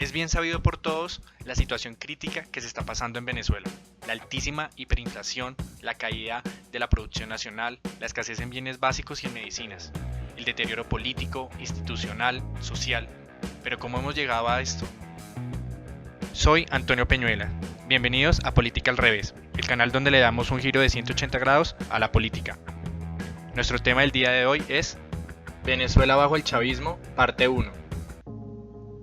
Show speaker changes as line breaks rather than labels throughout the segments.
Es bien sabido por todos la situación crítica que se está pasando en Venezuela. La altísima hiperinflación, la caída de la producción nacional, la escasez en bienes básicos y en medicinas, el deterioro político, institucional, social. Pero ¿cómo hemos llegado a esto? Soy Antonio Peñuela. Bienvenidos a Política al Revés, el canal donde le damos un giro de 180 grados a la política. Nuestro tema del día de hoy es Venezuela bajo el chavismo, parte 1.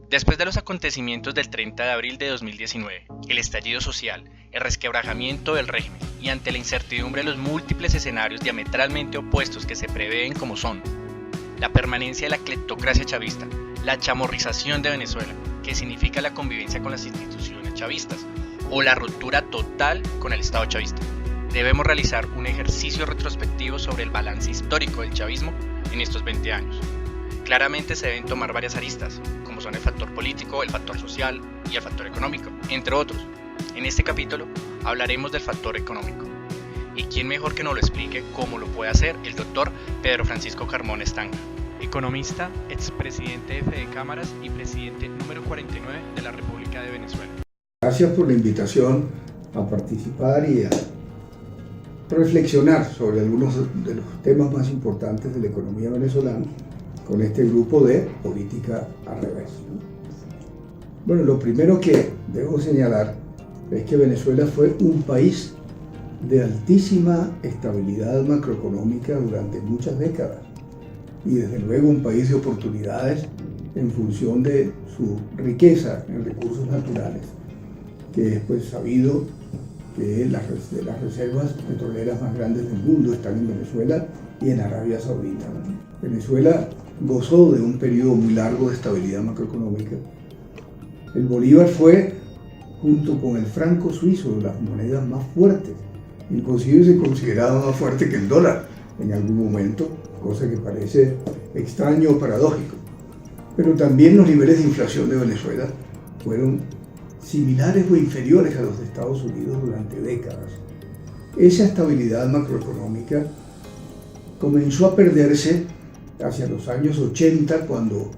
Después de los acontecimientos del 30 de abril de 2019, el estallido social, el resquebrajamiento del régimen y ante la incertidumbre de los múltiples escenarios diametralmente opuestos que se prevén como son la permanencia de la cleptocracia chavista, la chamorrización de Venezuela, que significa la convivencia con las instituciones chavistas, o la ruptura total con el Estado chavista, debemos realizar un ejercicio retrospectivo sobre el balance histórico del chavismo en estos 20 años. Claramente se deben tomar varias aristas, como son el factor político, el factor social y el factor económico, entre otros. En este capítulo hablaremos del factor económico. ¿Y quién mejor que nos lo explique cómo lo puede hacer el doctor Pedro Francisco Carmona Estanga? Economista, expresidente de Fede Cámaras y presidente número 49 de la República de Venezuela.
Gracias por la invitación a participar y a reflexionar sobre algunos de los temas más importantes de la economía venezolana con este grupo de Política al Revés. Bueno, lo primero que debo señalar es que Venezuela fue un país de altísima estabilidad macroeconómica durante muchas décadas y desde luego un país de oportunidades en función de su riqueza en recursos naturales, que es pues sabido que las reservas petroleras más grandes del mundo están en Venezuela y en Arabia Saudita. Venezuela gozó de un periodo muy largo de estabilidad macroeconómica. El bolívar fue, junto con el franco suizo, las monedas más fuertes. Inclusive se consideraba más fuerte que el dólar en algún momento, cosa que parece extraño o paradójico. Pero también los niveles de inflación de Venezuela fueron similares o inferiores a los de Estados Unidos durante décadas. Esa estabilidad macroeconómica comenzó a perderse hacia los años 80, cuando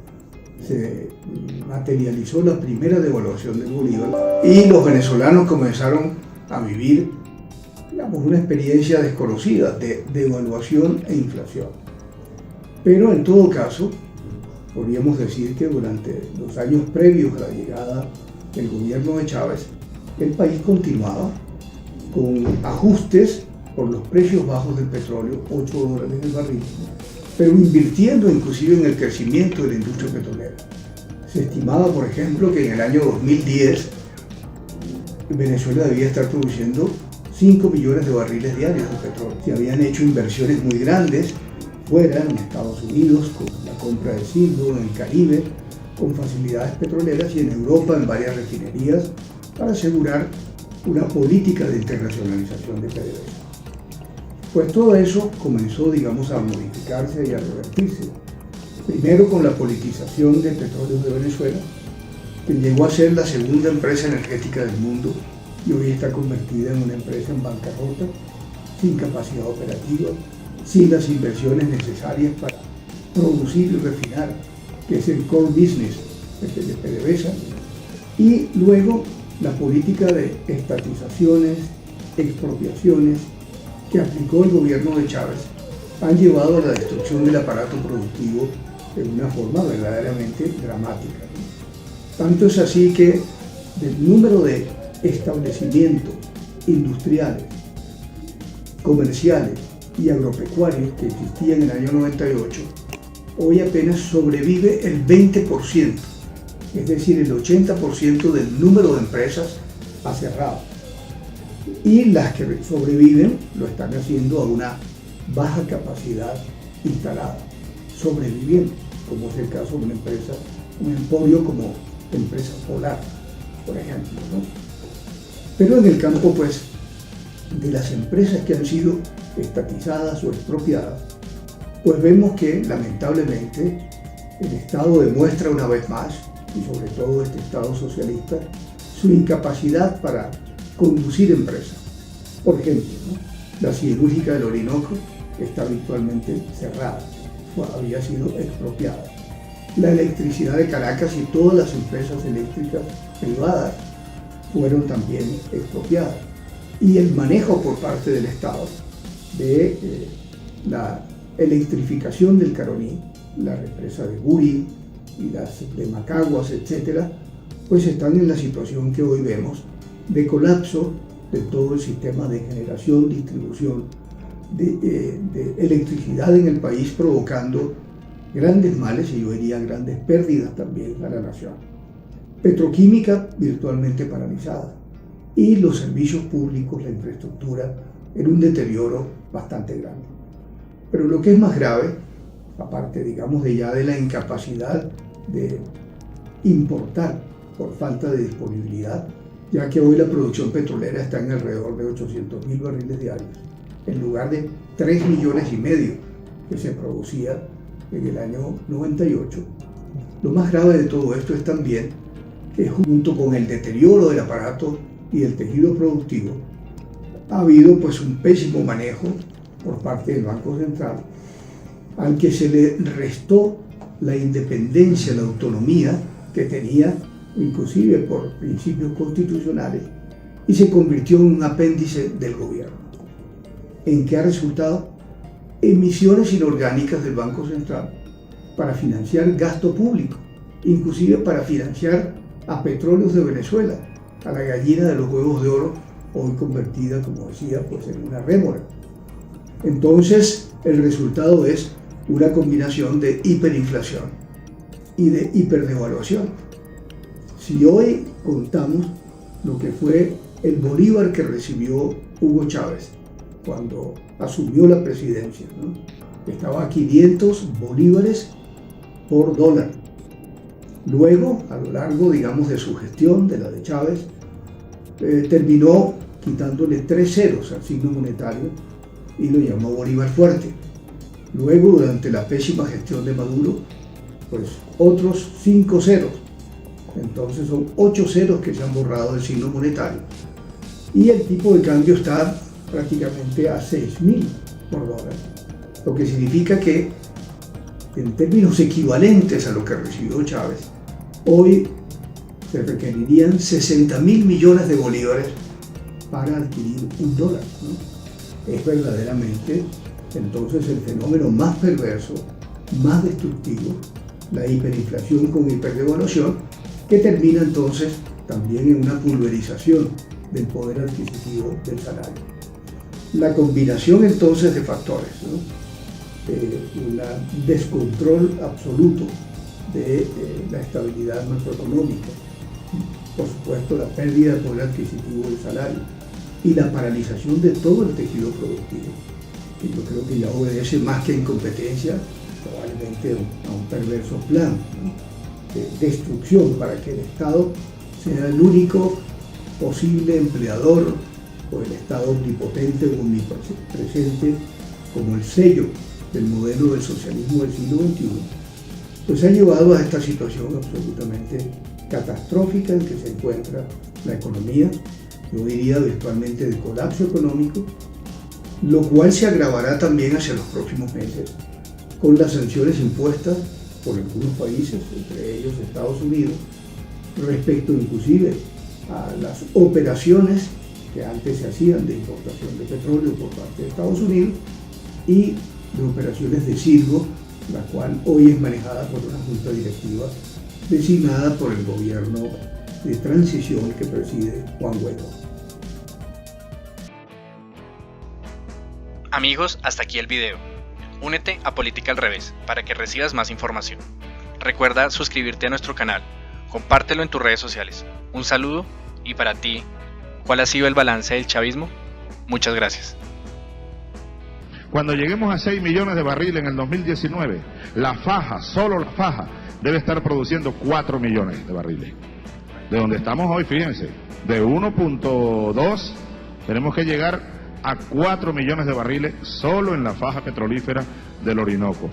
se materializó la primera devaluación del bolívar y los venezolanos comenzaron a vivir, digamos, una experiencia desconocida de devaluación e inflación. Pero en todo caso, podríamos decir que durante los años previos a la llegada del gobierno de Chávez, el país continuaba con ajustes por los precios bajos del petróleo, $8 el barril, pero invirtiendo inclusive en el crecimiento de la industria petrolera. Se estimaba, por ejemplo, que en el año 2010 Venezuela debía estar produciendo 5 millones de barriles diarios de petróleo. Se habían hecho inversiones muy grandes fuera, en Estados Unidos, con la compra de Sildo, en el Caribe, con facilidades petroleras, y en Europa en varias refinerías, para asegurar una política de internacionalización de PDVSA. Pues todo eso comenzó, digamos, a modificarse y a revertirse. Primero con la politización de Petróleos de Venezuela, que llegó a ser la segunda empresa energética del mundo y hoy está convertida en una empresa en bancarrota, sin capacidad operativa, sin las inversiones necesarias para producir y refinar, que es el core business de PDVSA. Y luego la política de estatizaciones, expropiaciones, que aplicó el gobierno de Chávez, han llevado a la destrucción del aparato productivo de una forma verdaderamente dramática. Tanto es así que del número de establecimientos industriales, comerciales y agropecuarios que existían en el año 98, hoy apenas sobrevive el 20%, es decir, el 80% del número de empresas ha cerrado. Y las que sobreviven lo están haciendo a una baja capacidad instalada, sobreviviendo, como es el caso de una empresa, un emporio como Empresa Polar, por ejemplo, ¿no? Pero en el campo, pues, de las empresas que han sido estatizadas o expropiadas, pues vemos que, lamentablemente, el Estado demuestra una vez más, y sobre todo este Estado socialista, su incapacidad para conducir empresas. Por ejemplo, ¿no? La siderúrgica del Orinoco está virtualmente cerrada, había sido expropiada. la electricidad de Caracas y todas las empresas eléctricas privadas fueron también expropiadas. Y el manejo por parte del Estado de la electrificación del Caroní, la represa de Guri y las de Macaguas, etcétera, pues están en la situación que hoy vemos de colapso de todo el sistema de generación, distribución de electricidad en el país, provocando grandes males y yo diría grandes pérdidas también a la nación. Petroquímica virtualmente paralizada y los servicios públicos, la infraestructura, en un deterioro bastante grande. Pero lo que es más grave, aparte digamos de ya de la incapacidad de importar por falta de disponibilidad, ya que hoy la producción petrolera está en alrededor de 800.000 barriles diarios, en lugar de 3,5 millones que se producía en el año 98. Lo más grave de todo esto es también que junto con el deterioro del aparato y el tejido productivo, ha habido pues un pésimo manejo por parte del Banco Central, al que se le restó la independencia, la autonomía que tenía, inclusive por principios constitucionales, y se convirtió en un apéndice del gobierno. ¿En qué ha resultado? Emisiones inorgánicas del Banco Central para financiar gasto público, inclusive para financiar a Petróleos de Venezuela, a la gallina de los huevos de oro, hoy convertida, como decía, pues en una rémora. Entonces, el resultado es una combinación de hiperinflación y de hiperdevaluación. Si hoy contamos lo que fue el bolívar que recibió Hugo Chávez cuando asumió la presidencia, ¿no? Estaba a 500 bolívares por dólar. Luego, a lo largo, digamos, de su gestión, de la de Chávez, terminó quitándole 3 ceros al signo monetario y lo llamó Bolívar fuerte. Luego, durante la pésima gestión de Maduro, pues otros 5 ceros. Entonces son 8 ceros que se han borrado del signo monetario. Y el tipo de cambio está prácticamente a 6.000 por dólar. Lo que significa que, en términos equivalentes a lo que recibió Chávez, hoy se requerirían 60.000 millones de bolívares para adquirir un dólar, ¿no? Es verdaderamente entonces el fenómeno más perverso, más destructivo, la hiperinflación con hiperdevaluación, que termina entonces también en una pulverización del poder adquisitivo del salario. La combinación entonces de factores, ¿no? Un descontrol absoluto de la estabilidad macroeconómica, por supuesto la pérdida de poder adquisitivo del salario y la paralización de todo el tejido productivo, que yo creo que ya obedece más que a incompetencia, probablemente a un perverso plan, ¿no? De destrucción para que el Estado sea el único posible empleador o el Estado omnipotente o omnipresente como el sello del modelo del socialismo del siglo XXI, pues ha llevado a esta situación absolutamente catastrófica en que se encuentra la economía, yo diría virtualmente de colapso económico, lo cual se agravará también hacia los próximos meses con las sanciones impuestas por algunos países, entre ellos Estados Unidos, respecto inclusive a las operaciones que antes se hacían de importación de petróleo por parte de Estados Unidos y de operaciones de Sirgo, la cual hoy es manejada por una junta directiva designada por el gobierno de transición que preside Juan Guaidó.
Amigos, hasta aquí el video. Únete a Política al Revés para que recibas más información. Recuerda suscribirte a nuestro canal, compártelo en tus redes sociales. Un saludo y para ti, ¿cuál ha sido el balance del chavismo? Muchas gracias.
Cuando lleguemos a 6 millones de barriles en el 2019, la faja, solo la faja, debe estar produciendo 4 millones de barriles. De donde estamos hoy, fíjense, de 1.2 tenemos que llegar a 4 millones de barriles solo en la faja petrolífera del Orinoco.